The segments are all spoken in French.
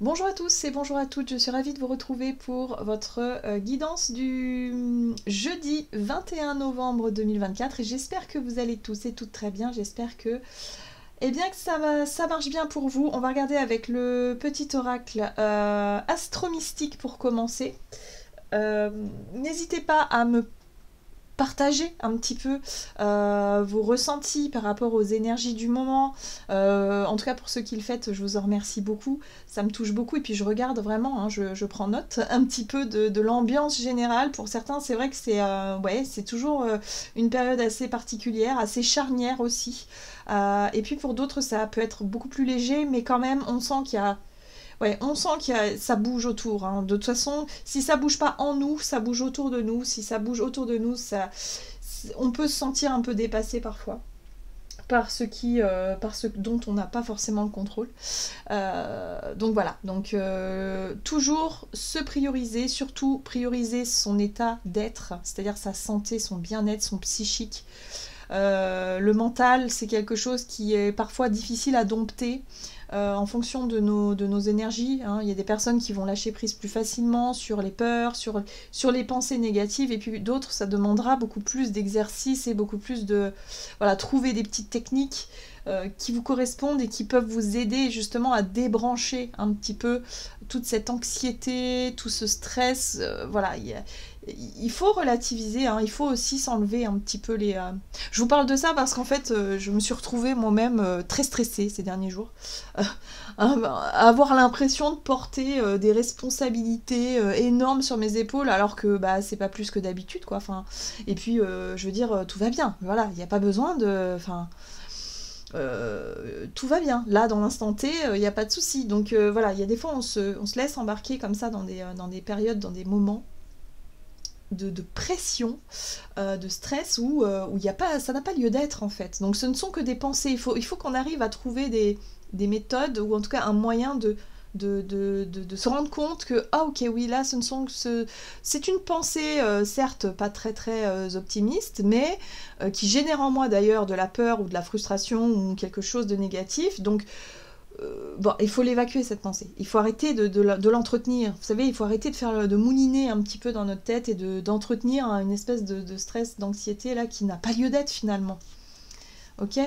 Bonjour à tous et bonjour à toutes, je suis ravie de vous retrouver pour votre guidance du jeudi 21 novembre 2024 et j'espère que vous allez tous et toutes très bien, j'espère que, que ça marche bien pour vous. On va regarder avec le petit oracle astro-mystique pour commencer. N'hésitez pas à me partager un petit peu vos ressentis par rapport aux énergies du moment. En tout cas, pour ceux qui le faites, je vous en remercie beaucoup. Ça me touche beaucoup. Et puis, je regarde vraiment, hein, je prends note un petit peu de l'ambiance générale. Pour certains, c'est vrai que c'est toujours une période assez particulière, assez charnière aussi. Et puis, pour d'autres, ça peut être beaucoup plus léger, mais quand même, on sent qu'il y a ça bouge autour. Hein. De toute façon, si ça bouge pas en nous, ça bouge autour de nous. Si ça bouge autour de nous, on peut se sentir un peu dépassé parfois par ce dont on n'a pas forcément le contrôle. Donc voilà. Donc toujours se prioriser, surtout prioriser son état d'être, c'est-à-dire sa santé, son bien-être, son psychique. Le mental, c'est quelque chose qui est parfois difficile à dompter. En fonction de nos énergies. Hein. Il y a des personnes qui vont lâcher prise plus facilement sur les peurs, sur les pensées négatives, et puis d'autres, ça demandera beaucoup plus d'exercice et beaucoup plus de... Voilà, trouver des petites techniques qui vous correspondent et qui peuvent vous aider justement à débrancher un petit peu toute cette anxiété, tout ce stress. Voilà, il faut relativiser, hein, il faut aussi s'enlever un petit peu les... Je vous parle de ça parce qu'en fait, je me suis retrouvée moi-même très stressée ces derniers jours. Avoir l'impression de porter des responsabilités énormes sur mes épaules alors que bah, c'est pas plus que d'habitude, quoi. Enfin, et puis, je veux dire, tout va bien. Voilà, il n'y a pas besoin de... Enfin, tout va bien. Là, dans l'instant T, il n'y a pas de souci. Donc voilà, il y a des fois, on se laisse embarquer comme ça dans des périodes, dans des moments de pression, de stress où y a pas, ça n'a pas lieu d'être en fait. Donc ce ne sont que des pensées. Il faut qu'on arrive à trouver des méthodes ou en tout cas un moyen de se rendre compte que ah ok oui là c'est une pensée certes pas très très optimiste mais qui génère en moi d'ailleurs de la peur ou de la frustration ou quelque chose de négatif. Donc bon, il faut l'évacuer cette pensée. Il faut arrêter de l'entretenir. Vous savez, il faut arrêter de mouliner un petit peu dans notre tête et d'entretenir une espèce de stress, d'anxiété là qui n'a pas lieu d'être finalement. Ok.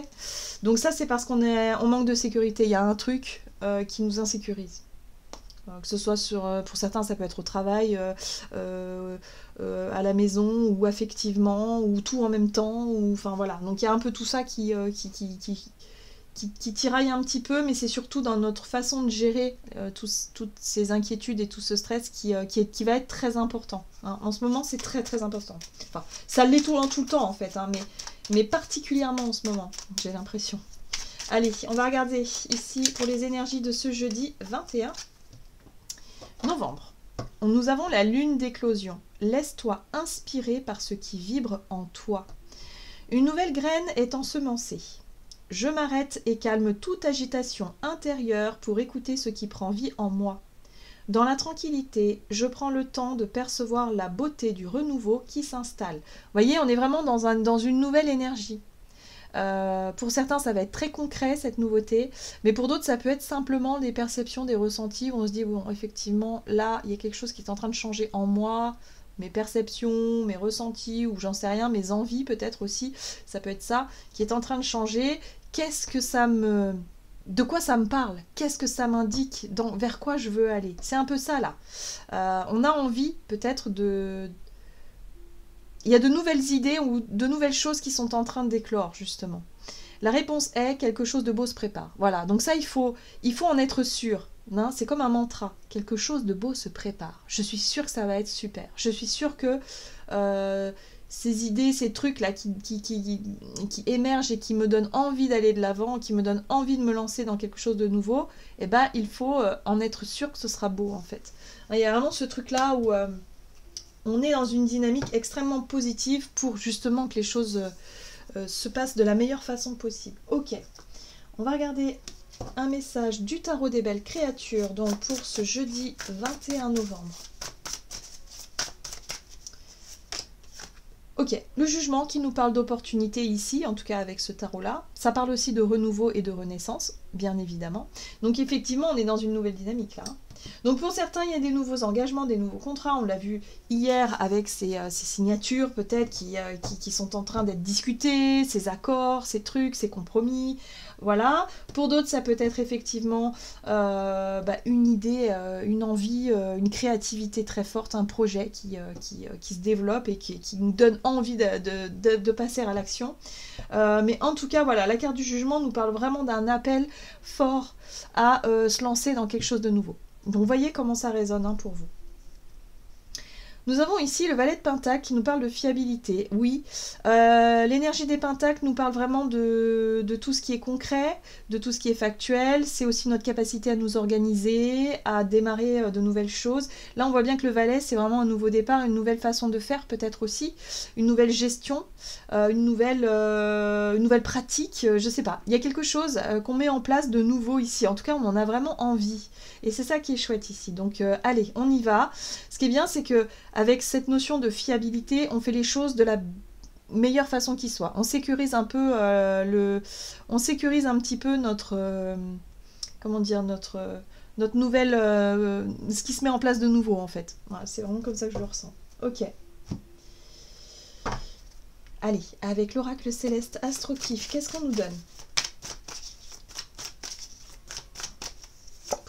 Donc ça c'est parce on manque de sécurité. Il y a un truc qui nous insécurise. Que ce soit pour certains ça peut être au travail, à la maison ou affectivement ou tout en même temps. Enfin voilà. Donc il y a un peu tout ça qui tiraille un petit peu, mais c'est surtout dans notre façon de gérer toutes ces inquiétudes et tout ce stress qui va être très important. Hein. En ce moment, c'est très très important. Enfin, ça l'est tout le temps en fait, hein, mais particulièrement en ce moment, j'ai l'impression. Allez, on va regarder ici pour les énergies de ce jeudi 21 novembre. Nous avons la lune d'éclosion. Laisse-toi inspirer par ce qui vibre en toi. Une nouvelle graine est ensemencée. Je m'arrête et calme toute agitation intérieure pour écouter ce qui prend vie en moi. Dans la tranquillité, je prends le temps de percevoir la beauté du renouveau qui s'installe. Vous voyez, on est vraiment dans une nouvelle énergie. Pour certains, ça va être très concret, cette nouveauté, mais pour d'autres, ça peut être simplement des perceptions, des ressentis, où on se dit, bon, effectivement, là, il y a quelque chose qui est en train de changer en moi, mes perceptions, mes ressentis, ou j'en sais rien, mes envies peut-être aussi, ça peut être ça, qui est en train de changer. Qu'est-ce que ça me... De quoi ça me parle? Qu'est-ce que ça m'indique? Vers quoi je veux aller? C'est un peu ça, là. On a envie, peut-être, Il y a de nouvelles idées ou de nouvelles choses qui sont en train de d'éclore, justement. La réponse est quelque chose de beau se prépare. Voilà, donc ça, il faut en être sûr. Hein, c'est comme un mantra. Quelque chose de beau se prépare. Je suis sûre que ça va être super. Je suis sûre que ces idées, ces trucs-là qui émergent et qui me donnent envie d'aller de l'avant, qui me donnent envie de me lancer dans quelque chose de nouveau, eh ben, il faut en être sûr que ce sera beau, en fait. Il y a vraiment ce truc-là où on est dans une dynamique extrêmement positive pour justement que les choses se passent de la meilleure façon possible. Ok, on va regarder un message du tarot des belles créatures donc pour ce jeudi 21 novembre. Ok, le jugement qui nous parle d'opportunité ici, en tout cas avec ce tarot-là. Ça parle aussi de renouveau et de renaissance, bien évidemment. Donc effectivement, on est dans une nouvelle dynamique là. Donc pour certains, il y a des nouveaux engagements, des nouveaux contrats. On l'a vu hier avec ces signatures peut-être qui sont en train d'être discutées, ces accords, ces trucs, ces compromis. Voilà. Pour d'autres, ça peut être effectivement une idée, une envie, une créativité très forte, un projet qui se développe et qui nous donne envie de passer à l'action. Mais en tout cas, voilà, la carte du jugement nous parle vraiment d'un appel fort à se lancer dans quelque chose de nouveau. Donc vous voyez comment ça résonne pour vous. Nous avons ici le valet de Pentacle qui nous parle de fiabilité. Oui, l'énergie des Pentacles nous parle vraiment de tout ce qui est concret, de tout ce qui est factuel. C'est aussi notre capacité à nous organiser, à démarrer de nouvelles choses. Là, on voit bien que le valet, c'est vraiment un nouveau départ, une nouvelle façon de faire peut-être aussi, une nouvelle gestion, une nouvelle pratique, je sais pas. Il y a quelque chose qu'on met en place de nouveau ici. En tout cas, on en a vraiment envie. Et c'est ça qui est chouette ici. Donc, allez, on y va. Ce qui est bien, c'est que avec cette notion de fiabilité, on fait les choses de la meilleure façon qui soit. On sécurise un peu on sécurise un petit peu notre comment dire, notre nouvelle ce qui se met en place de nouveau en fait. Voilà, c'est vraiment comme ça que je le ressens. Ok. Allez, avec l'oracle céleste Astroclif, qu'est-ce qu'on nous donne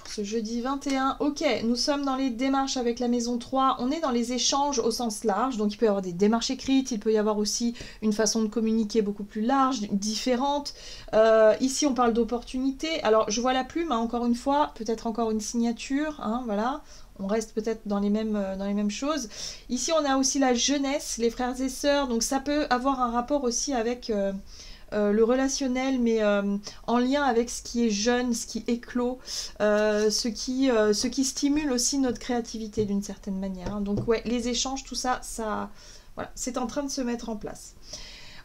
ce jeudi 21, ok, nous sommes dans les démarches avec la maison 3, on est dans les échanges au sens large, donc il peut y avoir des démarches écrites, il peut y avoir aussi une façon de communiquer beaucoup plus large, différente. Ici on parle d'opportunité, alors je vois la plume, encore une fois, peut-être encore une signature, voilà. On reste peut-être dans les mêmes choses. Ici on a aussi la jeunesse, les frères et sœurs, donc ça peut avoir un rapport aussi avec... le relationnel, mais en lien avec ce qui est jeune, ce qui éclot, ce qui stimule aussi notre créativité d'une certaine manière. Donc ouais, les échanges, tout ça, voilà, c'est en train de se mettre en place.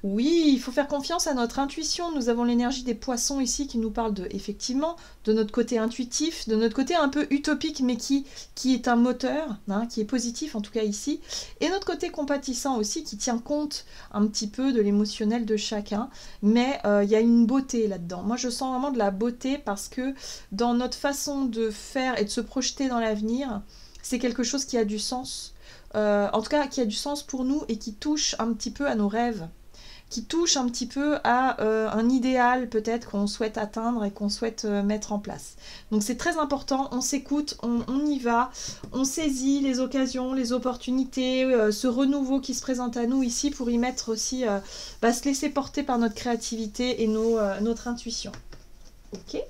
Oui, il faut faire confiance à notre intuition. Nous avons l'énergie des poissons ici qui nous parle effectivement, de notre côté intuitif, de notre côté un peu utopique, mais qui est un moteur, qui est positif en tout cas ici. Et notre côté compatissant aussi, qui tient compte un petit peu de l'émotionnel de chacun. Mais il y a une beauté là-dedans. Moi, je sens vraiment de la beauté parce que dans notre façon de faire et de se projeter dans l'avenir, c'est quelque chose qui a du sens. En tout cas, qui a du sens pour nous et qui touche un petit peu à nos rêves, qui touche un petit peu à un idéal peut-être qu'on souhaite atteindre et qu'on souhaite mettre en place. Donc c'est très important, on s'écoute, on y va, on saisit les occasions, les opportunités, ce renouveau qui se présente à nous ici pour y mettre aussi, se laisser porter par notre créativité et notre intuition. Ok ?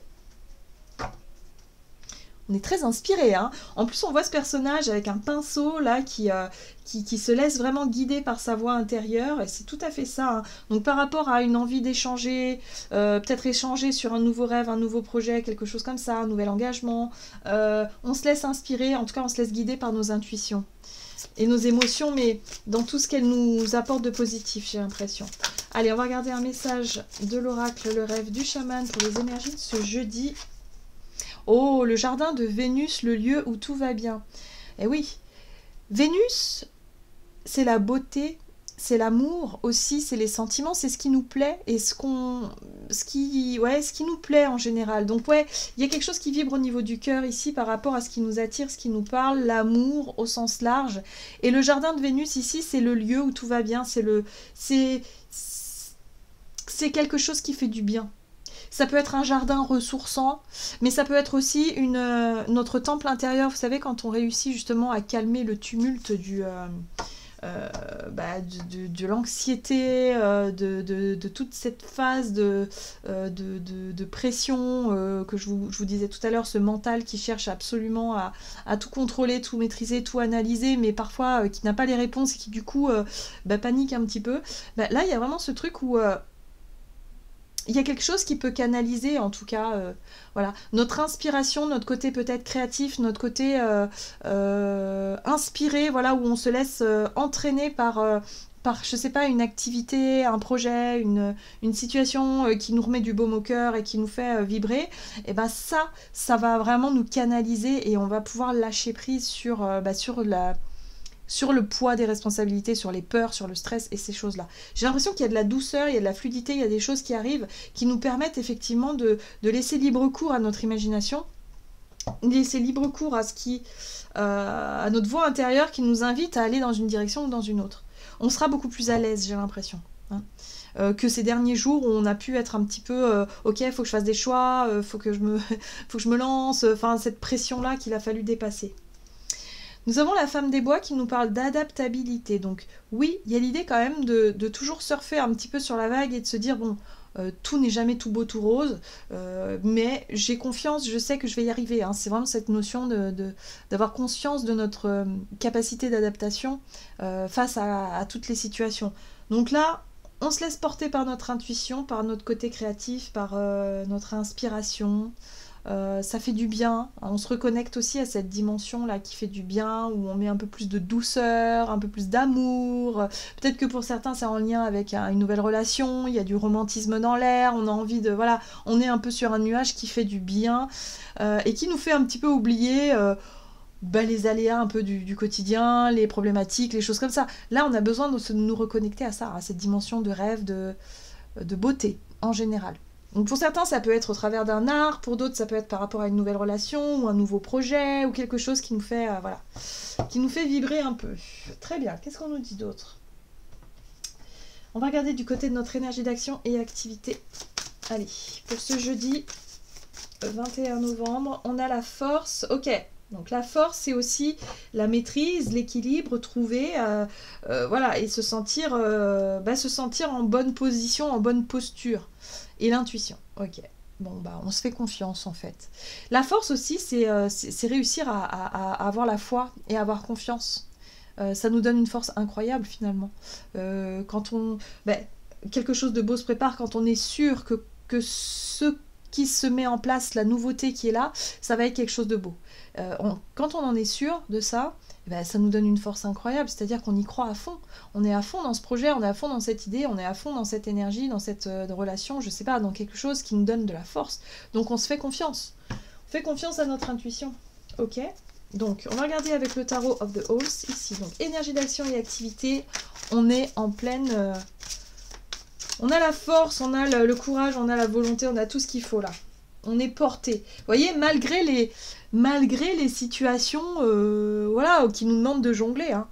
On est très inspiré, En plus, on voit ce personnage avec un pinceau là qui se laisse vraiment guider par sa voix intérieure. Et c'est tout à fait ça. Donc par rapport à une envie d'échanger, peut-être échanger sur un nouveau rêve, un nouveau projet, quelque chose comme ça, un nouvel engagement, on se laisse inspirer, en tout cas on se laisse guider par nos intuitions et nos émotions, mais dans tout ce qu'elles nous apportent de positif, j'ai l'impression. Allez, on va regarder un message de l'oracle, le rêve du chaman pour les énergies de ce jeudi. Oh, le jardin de Vénus, le lieu où tout va bien. Eh oui, Vénus, c'est la beauté, c'est l'amour aussi, c'est les sentiments, c'est ce qui nous plaît et ce qui nous plaît en général. Donc ouais, il y a quelque chose qui vibre au niveau du cœur ici par rapport à ce qui nous attire, ce qui nous parle, l'amour au sens large. Et le jardin de Vénus ici, c'est le lieu où tout va bien, c'est quelque chose qui fait du bien. Ça peut être un jardin ressourçant, mais ça peut être aussi notre temple intérieur. Vous savez, quand on réussit justement à calmer le tumulte de l'anxiété, de toute cette phase de pression que je vous disais tout à l'heure, ce mental qui cherche absolument à tout contrôler, tout maîtriser, tout analyser, mais parfois qui n'a pas les réponses et qui du coup panique un petit peu. Là, il y a vraiment ce truc où... il y a quelque chose qui peut canaliser, en tout cas, voilà, notre inspiration, notre côté peut-être créatif, notre côté inspiré, voilà, où on se laisse entraîner par, je sais pas, une activité, un projet, une situation qui nous remet du baume au cœur et qui nous fait vibrer. Et ça va vraiment nous canaliser et on va pouvoir lâcher prise sur le poids des responsabilités, sur les peurs, sur le stress et ces choses-là. J'ai l'impression qu'il y a de la douceur, il y a de la fluidité, il y a des choses qui arrivent qui nous permettent effectivement de laisser libre cours à notre imagination laisser libre cours à à notre voix intérieure qui nous invite à aller dans une direction ou dans une autre. On sera beaucoup plus à l'aise, j'ai l'impression. Hein. Que ces derniers jours où on a pu être un petit peu ok, il faut que je fasse des choix, faut que je me lance, enfin cette pression-là qu'il a fallu dépasser. Nous avons la femme des bois qui nous parle d'adaptabilité. Donc oui, il y a l'idée quand même de toujours surfer un petit peu sur la vague et de se dire, bon, tout n'est jamais tout beau, tout rose, mais j'ai confiance, je sais que je vais y arriver. Hein. C'est vraiment cette notion d'avoir conscience de notre capacité d'adaptation face à toutes les situations. Donc là, on se laisse porter par notre intuition, par notre côté créatif, par notre inspiration. Ça fait du bien, on se reconnecte aussi à cette dimension là qui fait du bien, où on met un peu plus de douceur, un peu plus d'amour, peut-être que pour certains c'est en lien avec une nouvelle relation, il y a du romantisme dans l'air, on a envie de, voilà, on est un peu sur un nuage qui fait du bien et qui nous fait un petit peu oublier les aléas un peu du quotidien, les problématiques, les choses comme ça. Là on a besoin de nous reconnecter à ça, à cette dimension de rêve, de beauté en général. Donc pour certains, ça peut être au travers d'un art, pour d'autres, ça peut être par rapport à une nouvelle relation, ou un nouveau projet, ou quelque chose qui nous fait, qui nous fait vibrer un peu. Très bien, qu'est-ce qu'on nous dit d'autre? On va regarder du côté de notre énergie d'action et activité. Allez, pour ce jeudi 21 novembre, on a la force. Ok, donc la force, c'est aussi la maîtrise, l'équilibre, trouver, voilà, et se sentir en bonne position, en bonne posture. Et l'intuition, ok. Bon, on se fait confiance en fait. La force aussi, c'est réussir à avoir la foi et à avoir confiance. Ça nous donne une force incroyable finalement. Quand quelque chose de beau se prépare, quand on est sûr que ce qui se met en place, la nouveauté qui est là, ça va être quelque chose de beau. Quand on en est sûr de ça, ça nous donne une force incroyable, c'est-à-dire qu'on y croit à fond. On est à fond dans ce projet, on est à fond dans cette idée, on est à fond dans cette énergie, dans cette relation, je sais pas, dans quelque chose qui nous donne de la force. Donc on se fait confiance. On fait confiance à notre intuition. Ok ? Donc on va regarder avec le tarot of the Horse ici. Donc énergie d'action et activité, on est en pleine... on a la force, on a le courage, on a la volonté, on a tout ce qu'il faut là. On est porté. Vous voyez, malgré les situations qui nous demandent de jongler. Hein.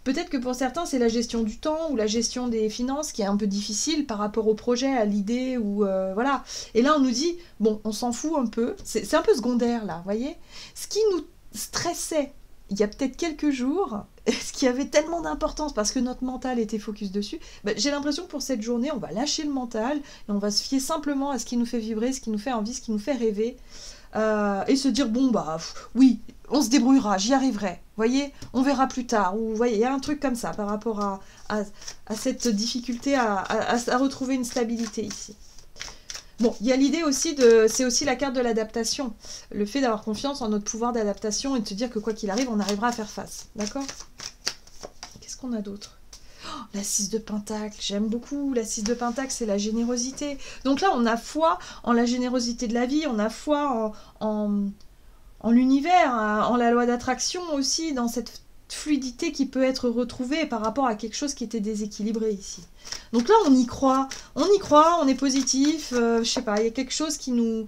Peut-être que pour certains, c'est la gestion du temps ou la gestion des finances qui est un peu difficile par rapport au projet, à l'idée. Voilà. Et là, on nous dit, bon, on s'en fout un peu. C'est un peu secondaire, là, vous voyez. Ce qui nous stressait il y a peut-être quelques jours, ce qui avait tellement d'importance parce que notre mental était focus dessus, j'ai l'impression que pour cette journée, on va lâcher le mental et on va se fier simplement à ce qui nous fait vibrer, ce qui nous fait envie, ce qui nous fait rêver et se dire, bon, oui, on se débrouillera, j'y arriverai, voyez, on verra plus tard, ou vous voyez, il y a un truc comme ça par rapport à cette difficulté à retrouver une stabilité ici. Bon, il y a l'idée aussi c'est aussi la carte de l'adaptation. Le fait d'avoir confiance en notre pouvoir d'adaptation et de se dire que quoi qu'il arrive, on arrivera à faire face. D'accord? Qu'est-ce qu'on a d'autre? La 6 de Pentacle, j'aime beaucoup. La 6 de Pentacle, c'est la générosité. Donc là, on a foi en la générosité de la vie, on a foi en l'univers, en la loi d'attraction aussi, dans cette fluidité qui peut être retrouvée par rapport à quelque chose qui était déséquilibré ici. Donc là, on y croit, on est positif, je sais pas, il y a quelque chose qui nous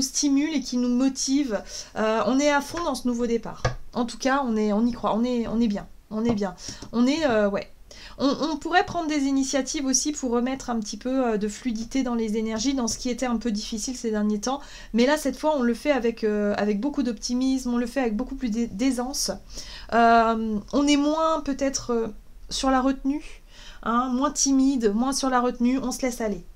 stimule et qui nous motive. On est à fond dans ce nouveau départ. En tout cas, on y croit, on est bien, ouais. On pourrait prendre des initiatives aussi pour remettre un petit peu de fluidité dans les énergies, dans ce qui était un peu difficile ces derniers temps. Mais là, cette fois, on le fait avec beaucoup d'optimisme, on le fait avec beaucoup plus d'aisance. On est moins peut-être sur la retenue, hein, moins timide, moins sur la retenue, on se laisse aller.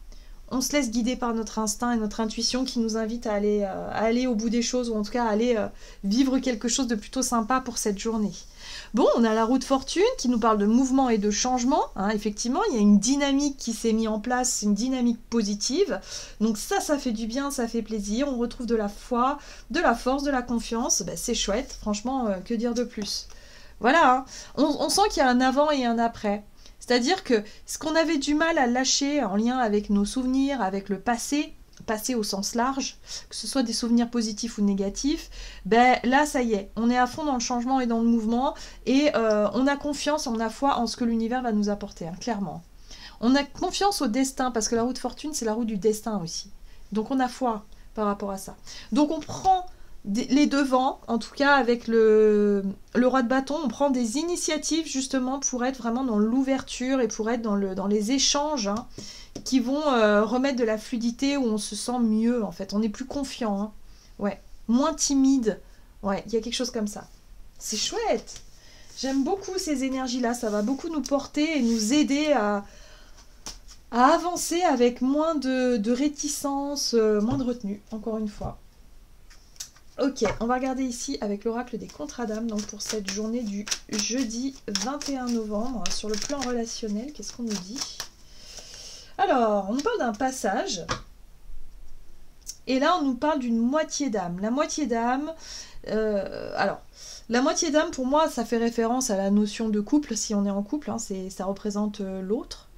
On se laisse guider par notre instinct et notre intuition qui nous invite à aller au bout des choses, ou en tout cas à aller vivre quelque chose de plutôt sympa pour cette journée. Bon, on a la roue de fortune qui nous parle de mouvement et de changement. Hein, effectivement, il y a une dynamique qui s'est mise en place, une dynamique positive. Donc ça fait du bien, ça fait plaisir. On retrouve de la foi, de la force, de la confiance. C'est chouette, franchement, que dire de plus? Voilà, hein. On sent qu'il y a un avant et un après. C'est-à-dire que ce qu'on avait du mal à lâcher en lien avec nos souvenirs, avec le passé au sens large, que ce soit des souvenirs positifs ou négatifs, là ça y est, on est à fond dans le changement et dans le mouvement, et on a confiance, on a foi en ce que l'univers va nous apporter, hein, clairement. On a confiance au destin, parce que la roue de fortune, c'est la roue du destin aussi. Donc on a foi par rapport à ça. Donc on prend les devants, en tout cas avec le roi de bâton, on prend des initiatives justement pour être vraiment dans l'ouverture et pour être dans les échanges, hein, qui vont remettre de la fluidité, où on se sent mieux en fait, on est plus confiant, hein. Ouais, moins timide, ouais, il y a quelque chose comme ça. C'est chouette. J'aime beaucoup ces énergies-là, ça va beaucoup nous porter et nous aider à avancer avec moins de réticence, moins de retenue, encore une fois. Ok, on va regarder ici avec l'oracle des contrats d'âme, donc pour cette journée du jeudi 21 novembre, sur le plan relationnel, qu'est-ce qu'on nous dit? Alors, on nous parle d'un passage, et là on nous parle d'une moitié d'âme. La moitié d'âme, alors, la moitié d'âme pour moi ça fait référence à la notion de couple, si on est en couple, hein, ça représente l'autre.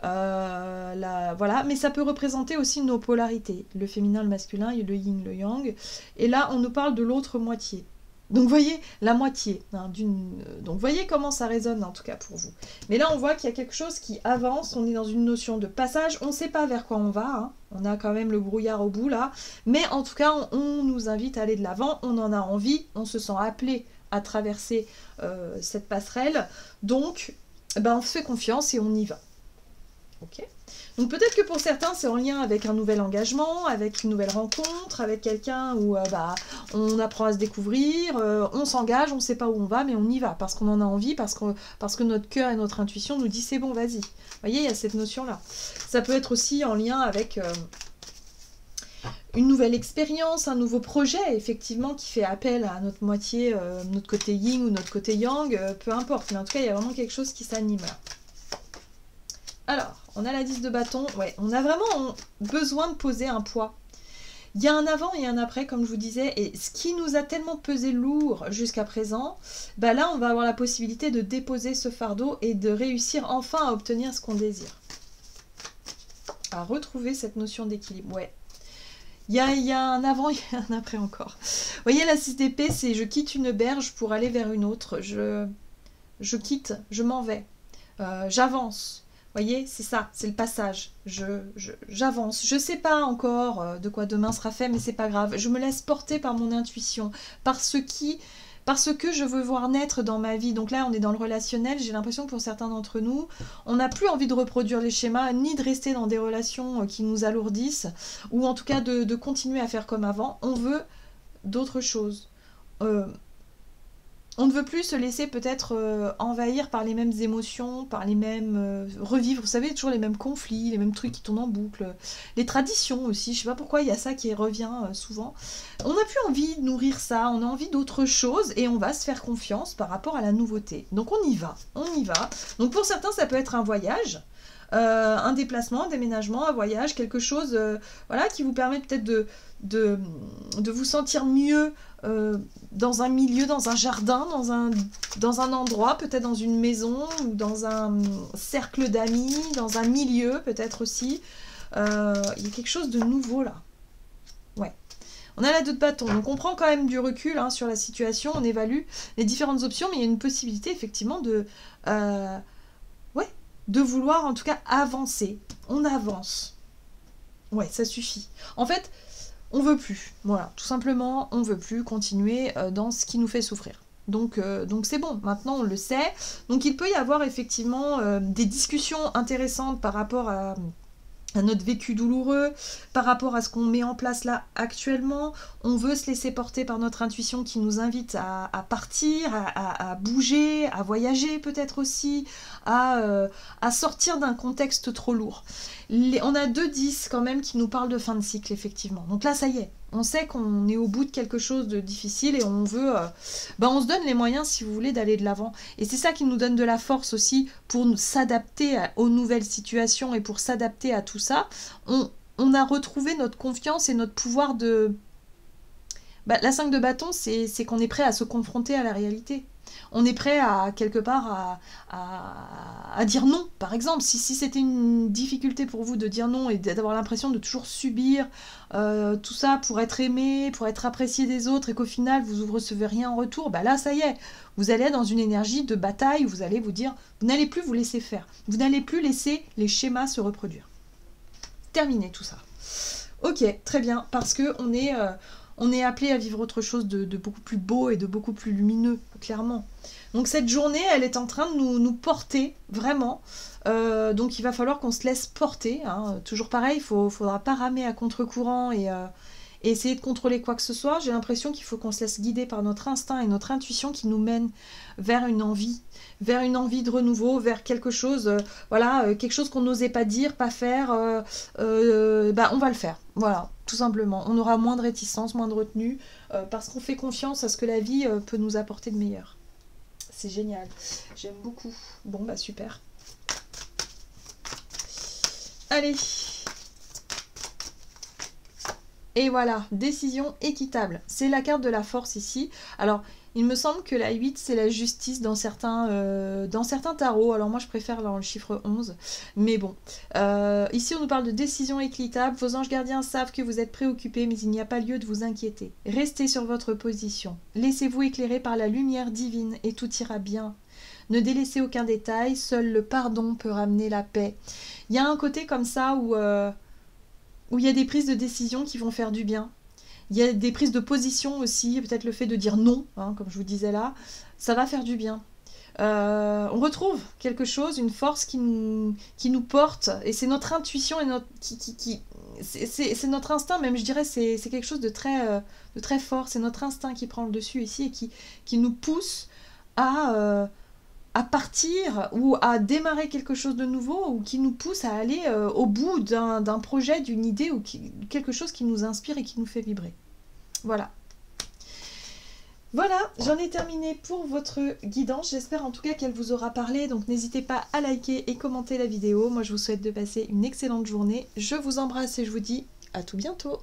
Voilà, mais ça peut représenter aussi nos polarités, le féminin, le masculin, le yin, le yang, et là on nous parle de l'autre moitié. Donc vous voyez, la moitié, hein, donc voyez comment ça résonne en tout cas pour vous. Mais là on voit qu'il y a quelque chose qui avance, on est dans une notion de passage, on ne sait pas vers quoi on va, hein. On a quand même le brouillard au bout là, mais en tout cas on nous invite à aller de l'avant, on en a envie, on se sent appelé à traverser cette passerelle, donc on se fait confiance et on y va. Ok. Donc peut-être que pour certains c'est en lien avec un nouvel engagement, avec une nouvelle rencontre, avec quelqu'un où on apprend à se découvrir, on s'engage, on ne sait pas où on va, mais on y va parce qu'on en a envie, parce que notre cœur et notre intuition nous dit c'est bon, vas-y. Vous voyez, il y a cette notion-là. Ça peut être aussi en lien avec une nouvelle expérience, un nouveau projet, effectivement, qui fait appel à notre moitié, notre côté yin ou notre côté yang, peu importe. Mais en tout cas, il y a vraiment quelque chose qui s'anime là. Alors, on a la 10 de bâton. Ouais, on a vraiment besoin de poser un poids. Il y a un avant et un après, comme je vous disais, et ce qui nous a tellement pesé lourd jusqu'à présent, là, on va avoir la possibilité de déposer ce fardeau et de réussir enfin à obtenir ce qu'on désire. À retrouver cette notion d'équilibre, ouais. Il y a un avant et un après encore. Vous voyez, la 6 d'épée, c'est je quitte une berge pour aller vers une autre. Je quitte, je m'en vais. J'avance. Vous voyez, c'est ça, c'est le passage. J'avance. Je ne sais pas encore de quoi demain sera fait, mais c'est pas grave. Je me laisse porter par mon intuition, par ce que je veux voir naître dans ma vie. Donc là, on est dans le relationnel. J'ai l'impression que pour certains d'entre nous, on n'a plus envie de reproduire les schémas, ni de rester dans des relations qui nous alourdissent, ou en tout cas de continuer à faire comme avant. On veut d'autres choses. On ne veut plus se laisser peut-être envahir par les mêmes émotions, par les mêmes... revivre, vous savez, toujours les mêmes conflits, les mêmes trucs qui tournent en boucle. Les traditions aussi, je ne sais pas pourquoi il y a ça qui revient souvent. On n'a plus envie de nourrir ça, on a envie d'autre chose et on va se faire confiance par rapport à la nouveauté. Donc on y va, on y va. Donc pour certains, ça peut être un voyage, un déplacement, un déménagement, un voyage, quelque chose voilà, qui vous permet peut-être de vous sentir mieux dans un milieu, dans un jardin, dans un endroit, peut-être dans une maison ou dans un cercle d'amis, dans un milieu peut-être aussi. Il y a quelque chose de nouveau là. Ouais. On a la 2 de bâton, donc on prend quand même du recul hein, sur la situation, on évalue les différentes options, mais il y a une possibilité effectivement de vouloir en tout cas avancer. On avance. Ouais, ça suffit. En fait, on veut plus. Voilà, tout simplement, on veut plus continuer dans ce qui nous fait souffrir. Donc c'est bon, maintenant on le sait. Donc il peut y avoir effectivement des discussions intéressantes par rapport à notre vécu douloureux, par rapport à ce qu'on met en place là actuellement. On veut se laisser porter par notre intuition qui nous invite à partir, à bouger, à voyager peut-être aussi, à sortir d'un contexte trop lourd. On a 2 10 quand même qui nous parlent de fin de cycle effectivement. Donc là ça y est, on sait qu'on est au bout de quelque chose de difficile et on veut, on se donne les moyens si vous voulez d'aller de l'avant. Et c'est ça qui nous donne de la force aussi pour s'adapter aux nouvelles situations et pour s'adapter à tout ça. On a retrouvé notre confiance et notre pouvoir de... la 5 de bâton, c'est qu'on est prêt à se confronter à la réalité. On est prêt à, quelque part, à dire non, par exemple. Si c'était une difficulté pour vous de dire non et d'avoir l'impression de toujours subir tout ça pour être aimé, pour être apprécié des autres et qu'au final, vous ne recevez rien en retour, là, ça y est. Vous allez être dans une énergie de bataille où vous allez vous dire, vous n'allez plus vous laisser faire. Vous n'allez plus laisser les schémas se reproduire. Terminé tout ça. Ok, très bien, parce qu'on est... on est appelé à vivre autre chose de beaucoup plus beau et de beaucoup plus lumineux, clairement. Donc cette journée, elle est en train de nous porter, vraiment. Donc il va falloir qu'on se laisse porter. Hein. Toujours pareil, il ne faudra pas ramer à contre-courant et essayer de contrôler quoi que ce soit. J'ai l'impression qu'il faut qu'on se laisse guider par notre instinct et notre intuition qui nous mène vers une envie de renouveau, vers quelque chose, voilà, quelque chose qu'on n'osait pas dire, pas faire, on va le faire. Voilà, tout simplement. On aura moins de réticence, moins de retenue, parce qu'on fait confiance à ce que la vie peut nous apporter de meilleur. C'est génial. J'aime beaucoup. Bon, bah super. Allez. Et voilà, décision équitable. C'est la carte de la force ici. Alors, il me semble que la 8, c'est la justice dans certains tarots. Alors moi, je préfère le chiffre 11. Mais bon, ici, on nous parle de décision équitable. Vos anges gardiens savent que vous êtes préoccupés, mais il n'y a pas lieu de vous inquiéter. Restez sur votre position. Laissez-vous éclairer par la lumière divine et tout ira bien. Ne délaissez aucun détail. Seul le pardon peut ramener la paix. Il y a un côté comme ça où il y a des prises de décision qui vont faire du bien. Il y a des prises de position aussi, peut-être le fait de dire non, hein, comme je vous disais là, ça va faire du bien. On retrouve quelque chose, une force qui nous porte, et c'est notre intuition, et c'est notre instinct même, je dirais, c'est quelque chose de très fort, c'est notre instinct qui prend le dessus ici, et qui nous pousse à partir ou à démarrer quelque chose de nouveau, ou qui nous pousse à aller au bout d'un projet, d'une idée, ou quelque chose qui nous inspire et qui nous fait vibrer. Voilà. Voilà, j'en ai terminé pour votre guidance. J'espère en tout cas qu'elle vous aura parlé. Donc n'hésitez pas à liker et commenter la vidéo. Moi je vous souhaite de passer une excellente journée. Je vous embrasse et je vous dis à tout bientôt.